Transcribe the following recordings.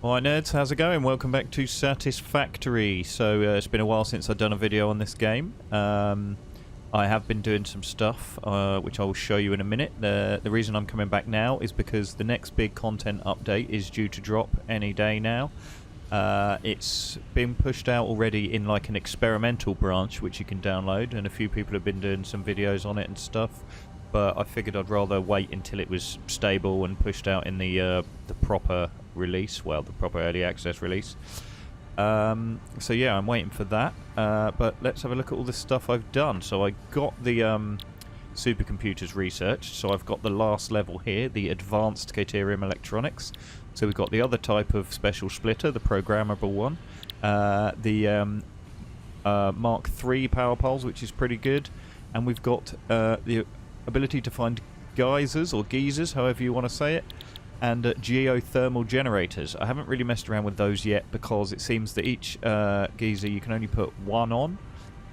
Hi nerds, how's it going? Welcome back to Satisfactory. So it's been a while since I've done a video on this game. I have been doing some stuff, which I will show you in a minute. The reason I'm coming back now is because the next big content update is due to drop any day now. It's been pushed out already in like an experimental branch which you can download, and a few people have been doing some videos on it and stuff. But I figured I'd rather wait until it was stable and pushed out in the proper release, well, the proper early access release. So yeah, I'm waiting for that. But let's have a look at all the stuff I've done. So I got the supercomputers researched. So I've got the last level here, the advanced Caterium electronics. So we've got the other type of special splitter, the programmable one. The Mark III power poles, which is pretty good. And we've got the ability to find geysers, or geysers, however you want to say it, and geothermal generators. I haven't really messed around with those yet because it seems that each geyser you can only put one on,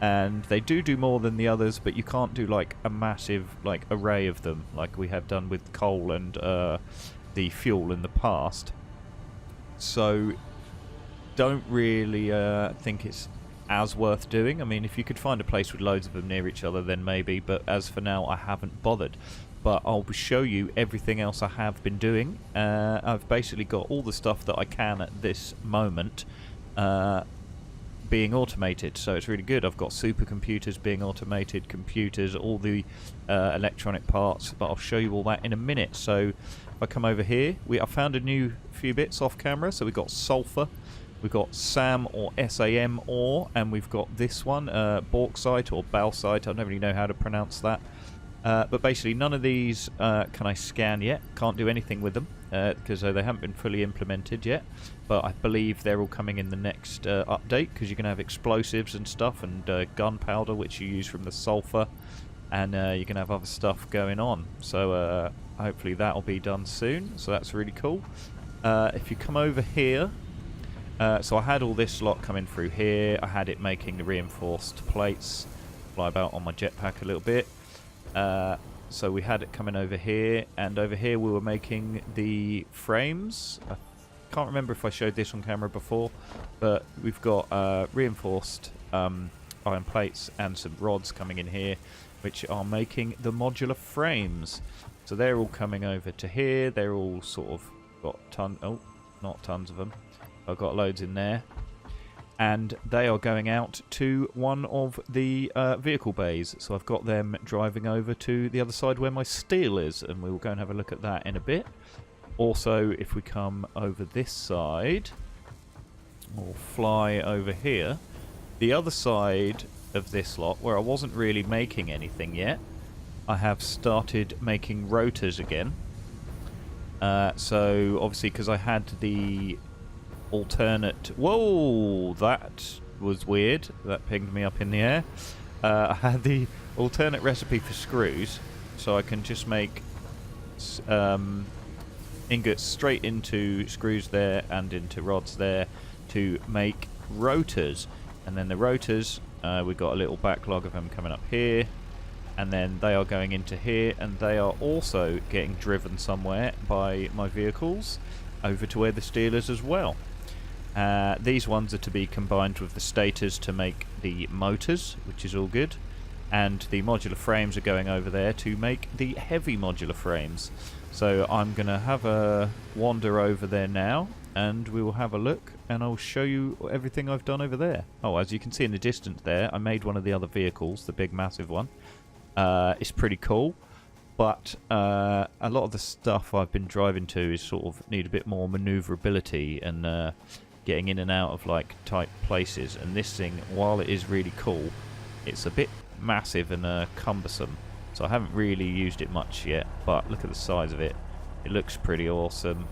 and they do more than the others, but you can't do like a massive like array of them like we have done with coal and the fuel in the past. So don't really think it's as worth doing. I mean, if you could find a place with loads of them near each other, then maybe, but as for now I haven't bothered. But I'll show you everything else I have been doing. I've basically got all the stuff that I can at this moment being automated, so it's really good. I've got supercomputers being automated, computers, all the electronic parts, but I'll show you all that in a minute. So if I come over here, I found a few bits off camera. So we've got sulfur, we've got SAM or SAM ore, and we've got this one, bauxite or balsite. I don't really know how to pronounce that. But basically none of these can I scan yet. Can't do anything with them because they haven't been fully implemented yet. But I believe they're all coming in the next update, because you can have explosives and stuff, and gunpowder, which you use from the sulfur, and you can have other stuff going on. So hopefully that'll be done soon. So that's really cool. If you come over here, so I had all this lot coming through here. I had it making the reinforced plates. Fly about on my jetpack a little bit. So we had it coming over here, and over here we were making the frames. I can't remember if I showed this on camera before, but we've got reinforced iron plates and some rods coming in here, which are making the modular frames. So they're all coming over to here. They're all sort of got not tons of them. I've got loads in there. And they are going out to one of the vehicle bays. So I've got them driving over to the other side where my steel is, and we will go and have a look at that in a bit. Also, if we come over this side, or fly over here, the other side of this lot, where I wasn't really making anything yet, I have started making rotors again. So obviously, because I had the alternate... Whoa, that was weird. That pinged me up in the air. I had the alternate recipe for screws, so I can just make ingots straight into screws there and into rods there to make rotors. And then the rotors, we've got a little backlog of them coming up here, and then they are going into here, and they are also getting driven somewhere by my vehicles over to where the steel is as well. These ones are to be combined with the stators to make the motors, which is all good, and the modular frames are going over there to make the heavy modular frames. So I'm going to have a wander over there now, and we will have a look, and I'll show you everything I've done over there. Oh, as you can see in the distance there, I made one of the other vehicles, the big massive one. It's pretty cool, but a lot of the stuff I've been driving to is sort of need a bit more maneuverability and getting in and out of like tight places, and this thing, while it is really cool, it's a bit massive and cumbersome, so I haven't really used it much yet. But look at the size of it. It looks pretty awesome,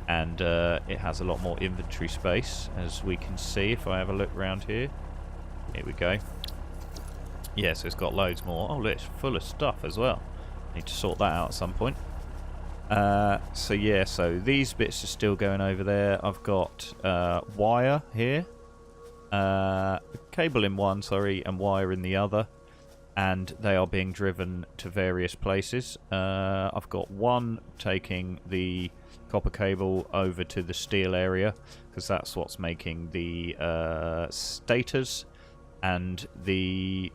and it has a lot more inventory space, as we can see if I have a look around here. Here we go. Yeah, so it's got loads more. Oh look, it's full of stuff as well. Need to sort that out at some point. So yeah, so these bits are still going over there. I've got wire here, cable in one, sorry, and wire in the other. and they are being driven to various places. I've got one taking the copper cable over to the steel area, because that's what's making the stators, and the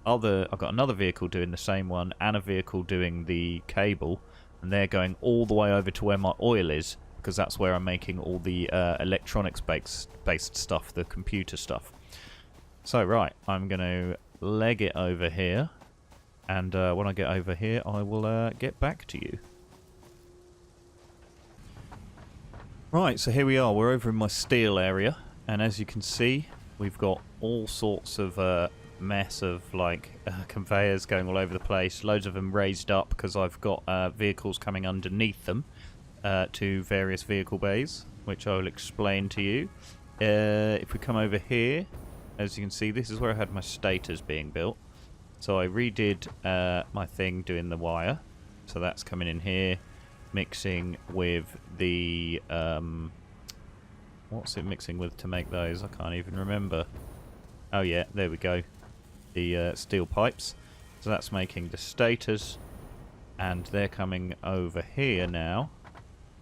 other, I've got another vehicle doing the same one, and a vehicle doing the cable, and they're going all the way over to where my oil is, because that's where I'm making all the electronics based stuff, the computer stuff. So right, I'm going to leg it over here, and when I get over here I will get back to you. Right, so here we are, we're over in my steel area, and as you can see we've got all sorts of mess of like conveyors going all over the place, loads of them raised up because I've got vehicles coming underneath them to various vehicle bays, which I will explain to you. If we come over here, as you can see, this is where I had my stators being built. So I redid my thing doing the wire. So that's coming in here, mixing with the... what's it mixing with to make those? I can't even remember. Oh yeah, there we go. The steel pipes. So that's making the stators. And they're coming over here now.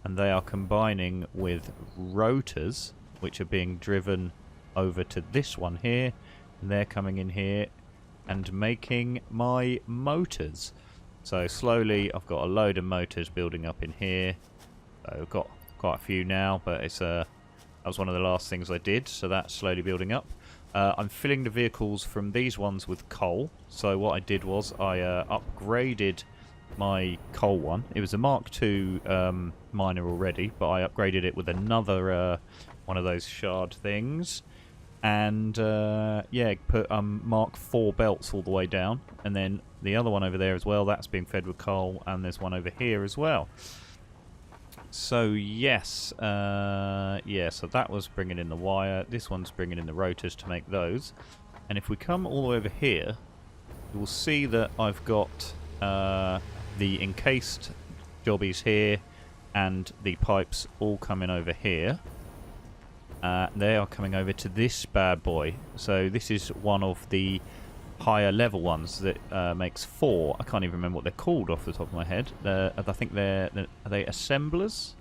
And they are combining with rotors, which are being driven over to this one here, and they're coming in here and making my motors. So slowly I've got a load of motors building up in here. So I've got quite a few now, but it's that was one of the last things I did, so that's slowly building up. I'm filling the vehicles from these ones with coal. So what I did was I upgraded my coal one. It was a Mark II miner already, but I upgraded it with another one of those shard things. And yeah, put Mark IV belts all the way down, and then the other one over there as well, that's being fed with coal, and there's one over here as well. So yes, yeah, so that was bringing in the wire, this one's bringing in the rotors to make those. And if we come all the way over here, you will see that I've got the encased jobbies here and the pipes all coming over here. They are coming over to this bad boy. So this is one of the higher level ones that makes 4. I can't even remember what they're called off the top of my head. I think are they assemblers?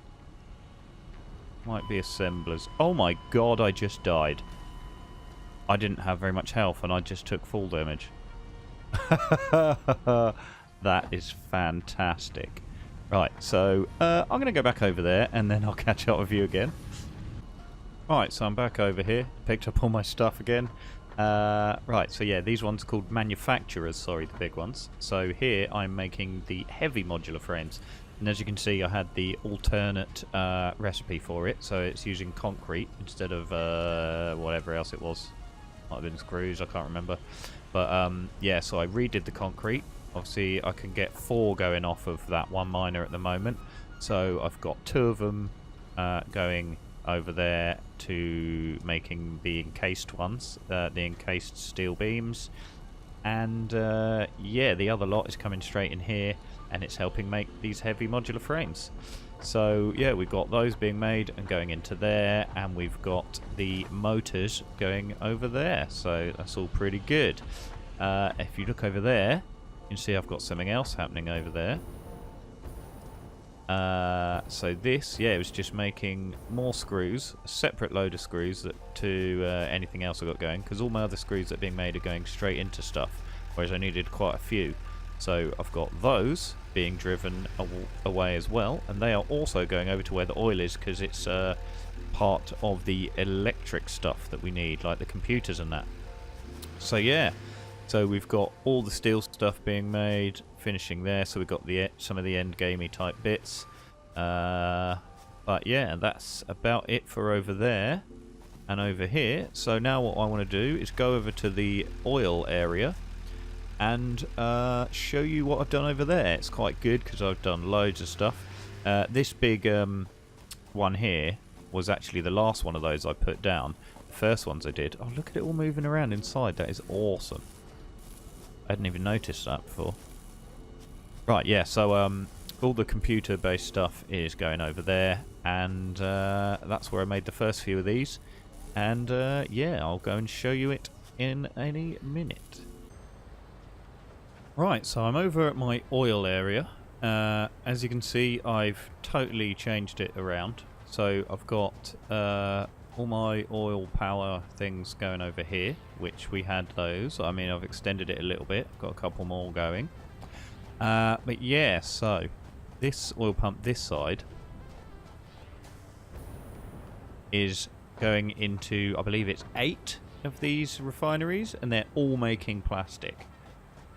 Might be assemblers. Oh my god, I just died. I didn't have very much health and I just took full damage. That is fantastic. Right, so I'm going to go back over there and then I'll catch up with you again. Right, so I'm back over here, picked up all my stuff again. Right, so yeah, these ones are called manufacturers, sorry, the big ones. So here I'm making the heavy modular frames. And as you can see, I had the alternate recipe for it. So it's using concrete instead of whatever else it was. Might have been screws, I can't remember. But yeah, so I redid the concrete. Obviously, I can get 4 going off of that one miner at the moment. So I've got 2 of them going over there to making the encased ones, the encased steel beams, and yeah, the other lot is coming straight in here and it's helping make these heavy modular frames. So yeah, we've got those being made and going into there, and we've got the motors going over there, so that's all pretty good. If you look over there, you can see I've got something else happening over there. So this, yeah, it was just making more screws, a separate load of screws to anything else I got going, because all my other screws that are being made are going straight into stuff, whereas I needed quite a few. So I've got those being driven away as well, and they are also going over to where the oil is, because it's part of the electric stuff that we need, like the computers and that. So yeah, so we've got all the steel stuff being made, finishing there, so we've got some of the end gamey type bits. But yeah, that's about it for over there and over here. So now what I want to do is go over to the oil area and show you what I've done over there. It's quite good because I've done loads of stuff. This big one here was actually the last one of those I put down. The first ones I did. Oh, look at it all moving around inside. That is awesome. I hadn't even noticed that before. Right, yeah, so all the computer-based stuff is going over there, and that's where I made the first few of these. And yeah, I'll go and show you it in any minute. Right, so I'm over at my oil area. As you can see, I've totally changed it around. So I've got all my oil power things going over here, which we had those. I mean, I've extended it a little bit. I've got a couple more going. But yeah, so this oil pump this side is going into, I believe it's 8 of these refineries, and they're all making plastic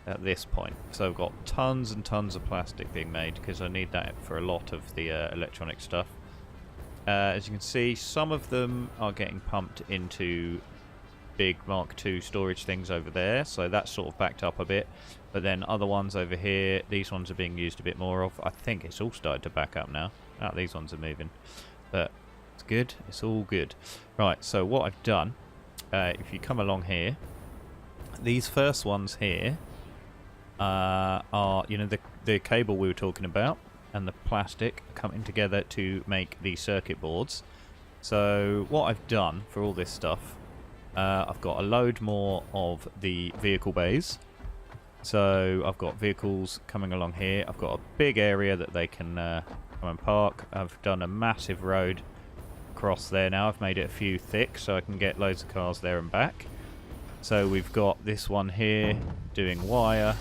at this point. So I've got tons and tons of plastic being made because I need that for a lot of the electronic stuff. As you can see, some of them are getting pumped into big Mark II storage things over there, so that's sort of backed up a bit. But then other ones over here, these ones are being used a bit more of. I think it's all started to back up now. These ones are moving. But it's good. It's all good. Right, so what I've done, if you come along here, these first ones here are, you know, the cable we were talking about and the plastic coming together to make the circuit boards. So what I've done for all this stuff, I've got a load more of the vehicle bays. So I've got vehicles coming along here. I've got a big area that they can come and park. I've done a massive road across there now. I've made it a few thick so I can get loads of cars there and back. So we've got this one here doing wire,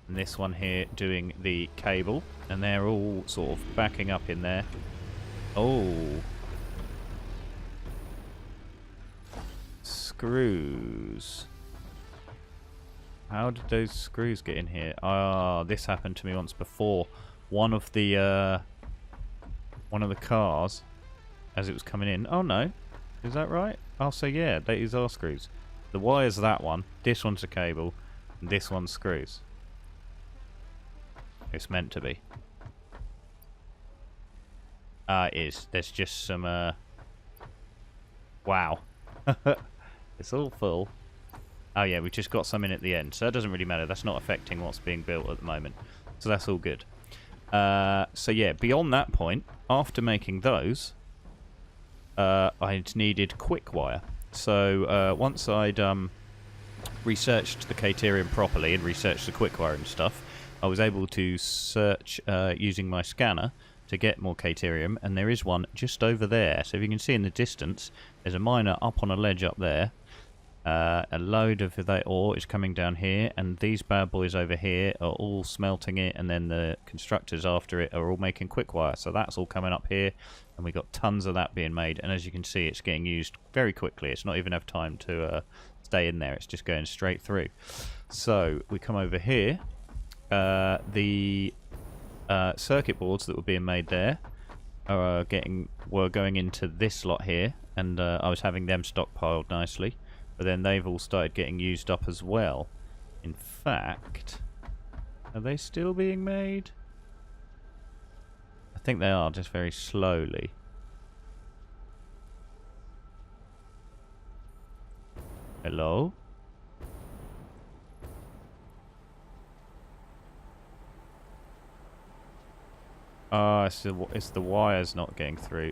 and this one here doing the cable, and they're all sort of backing up in there. Oh, screws. How did those screws get in here? Ah, this happened to me once before. One of the cars, as it was coming in. Oh no, is that right? Oh, so yeah, these are screws. The wire's that one. This one's a cable, and this one's screws. It's meant to be. It is. There's just some, wow. It's all full. Oh yeah, we just got some in at the end, so that doesn't really matter. That's not affecting what's being built at the moment. So that's all good. So yeah, beyond that point, after making those, I needed quick wire. So once I'd researched the Caterium properly and researched the quick wire and stuff, I was able to search using my scanner to get more Caterium, and there is one just over there. So if you can see in the distance, there's a miner up on a ledge up there. A load of that ore is coming down here, and these bad boys over here are all smelting it, and then the constructors after it are all making quick wire. So that's all coming up here, and we've got tons of that being made, and as you can see, it's getting used very quickly. It's not even have time to stay in there. It's just going straight through. So we come over here. The circuit boards that were being made there were going into this lot here, and I was having them stockpiled nicely. But then they've all started getting used up as well. In fact, are they still being made? I think they are, just very slowly. Hello? Ah, it's the wires not getting through.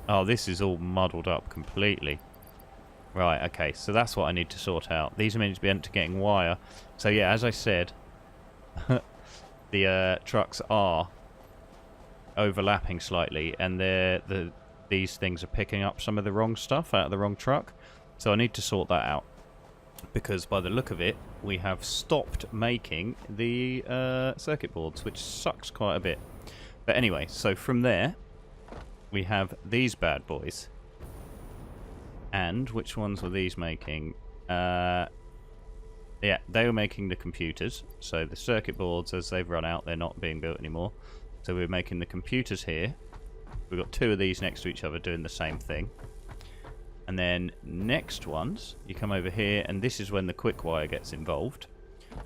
Oh, this is all muddled up completely. Right, okay, so that's what I need to sort out. These are meant to be getting wire. So yeah, as I said, the trucks are overlapping slightly, and these things are picking up some of the wrong stuff out of the wrong truck. So I need to sort that out, because by the look of it, we have stopped making the circuit boards, which sucks quite a bit. But anyway, so from there, we have these bad boys. And which ones were these making? Yeah, they were making the computers. So the circuit boards, as they've run out, they're not being built anymore. So we're making the computers here. We've got 2 of these next to each other doing the same thing. And then next ones, you come over here, and this is when the quick wire gets involved.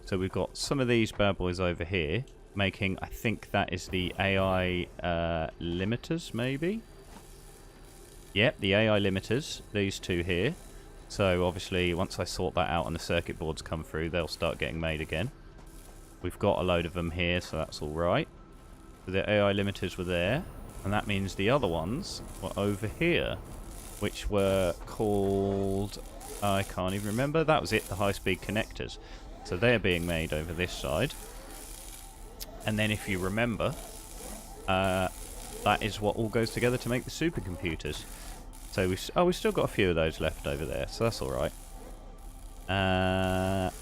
So we've got some of these bad boys over here making, I think that is the AI limiters, maybe? Yep, the AI limiters, these 2 here. So obviously once I sort that out and the circuit boards come through, they'll start getting made again. We've got a load of them here, so that's alright. So the AI limiters were there, and that means the other ones were over here. which were called, I can't even remember. That was it, the high-speed connectors. So they're being made over this side. And then if you remember, that is what all goes together to make the supercomputers. So we've still got a few of those left over there, so that's all right.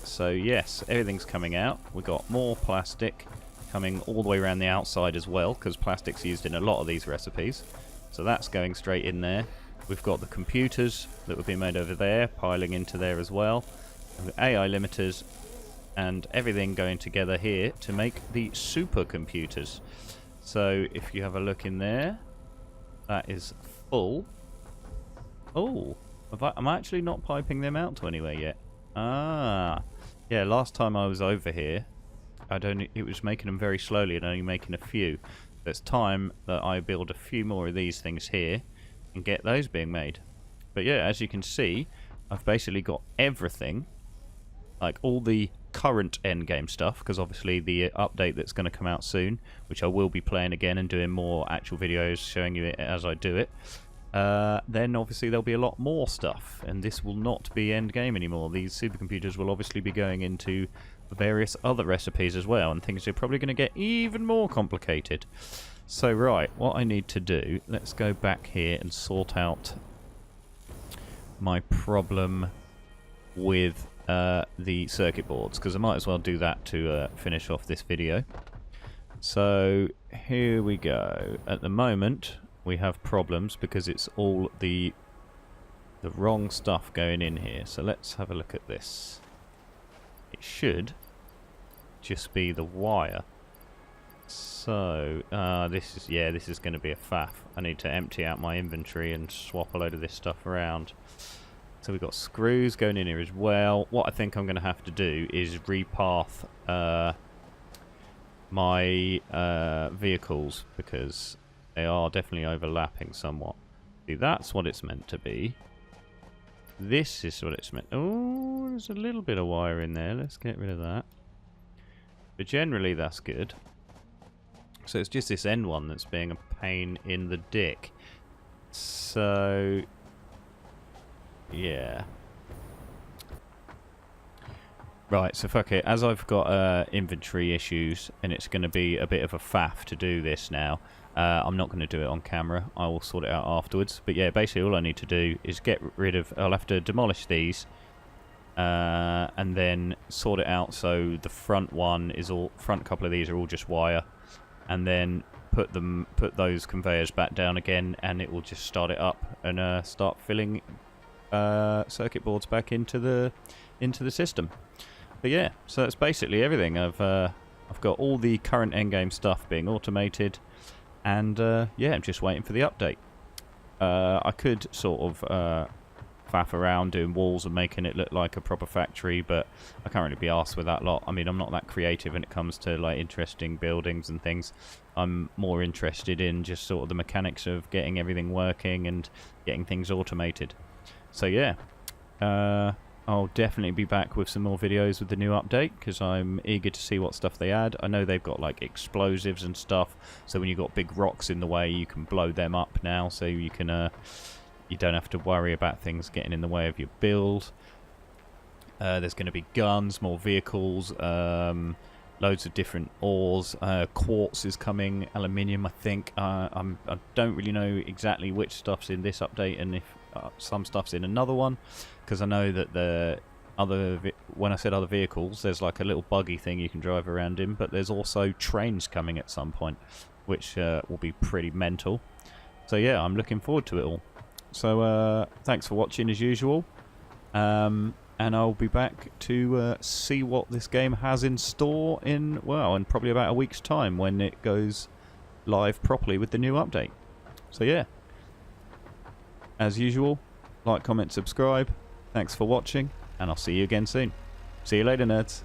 So yes, everything's coming out. We've got more plastic coming all the way around the outside as well, because plastic's used in a lot of these recipes. So that's going straight in there. We've got the computers that were being made over there, piling into there as well. And the AI limiters and everything going together here to make the supercomputers. So if you have a look in there, that is full. Oh, am I actually not piping them out to anywhere yet? Ah, yeah, last time I was over here, it was making them very slowly and only making a few. It's time that I build a few more of these things here and get those being made. But yeah, as you can see, I've basically got everything, like all the current endgame stuff, because obviously the update that's going to come out soon, which I will be playing again and doing more actual videos showing you it as I do it. Then obviously there'll be a lot more stuff, and this will not be endgame anymore. These supercomputers will obviously be going into various other recipes as well, and things are probably going to get even more complicated. So right, what I need to do, let's go back here and sort out my problem with the circuit boards, because I might as well do that to finish off this video. So here we go. At the moment we have problems because it's all the wrong stuff going in here. So let's have a look at this. It should just be the wire. So this is going to be a faff. I need to empty out my inventory and swap a load of this stuff around. So we've got screws going in here as well. What I think I'm going to have to do is repath my vehicles, because they are definitely overlapping somewhat. See, that's what it's meant to be. This is what it's meant. Oh, there's a little bit of wire in there. Let's get rid of that. But generally, that's good. So it's just this end one that's being a pain in the dick. So yeah. Right, so fuck it. As I've got inventory issues, and it's going to be a bit of a faff to do this now, I'm not going to do it on camera. I will sort it out afterwards. But yeah, basically all I need to do is get rid of... I'll have to demolish these, and then sort it out so the front couple of these are all just wire, and then put those conveyors back down again, and it will just start it up and start filling circuit boards back into the system. But yeah, so that's basically everything. I've got all the current endgame stuff being automated, and yeah, I'm just waiting for the update. I could sort of faff around doing walls and making it look like a proper factory, but I can't really be arsed with that lot. I mean, I'm not that creative when it comes to like interesting buildings and things. I'm more interested in just sort of the mechanics of getting everything working and getting things automated. So yeah, I'll definitely be back with some more videos with the new update, because I'm eager to see what stuff they add. I know they've got like explosives and stuff, so when you've got big rocks in the way, you can blow them up now, so you can you don't have to worry about things getting in the way of your build. There's going to be guns, more vehicles, loads of different ores. Quartz is coming, aluminium, I think. I don't really know exactly which stuff's in this update and if some stuff's in another one, because I know that the when I said other vehicles, there's like a little buggy thing you can drive around in, but there's also trains coming at some point, which will be pretty mental. So yeah, I'm looking forward to it all. So thanks for watching as usual, and I'll be back to see what this game has in store in probably about a week's time, when it goes live properly with the new update. So yeah, as usual, like, comment, subscribe. Thanks for watching, and I'll see you again soon. See you later, nerds.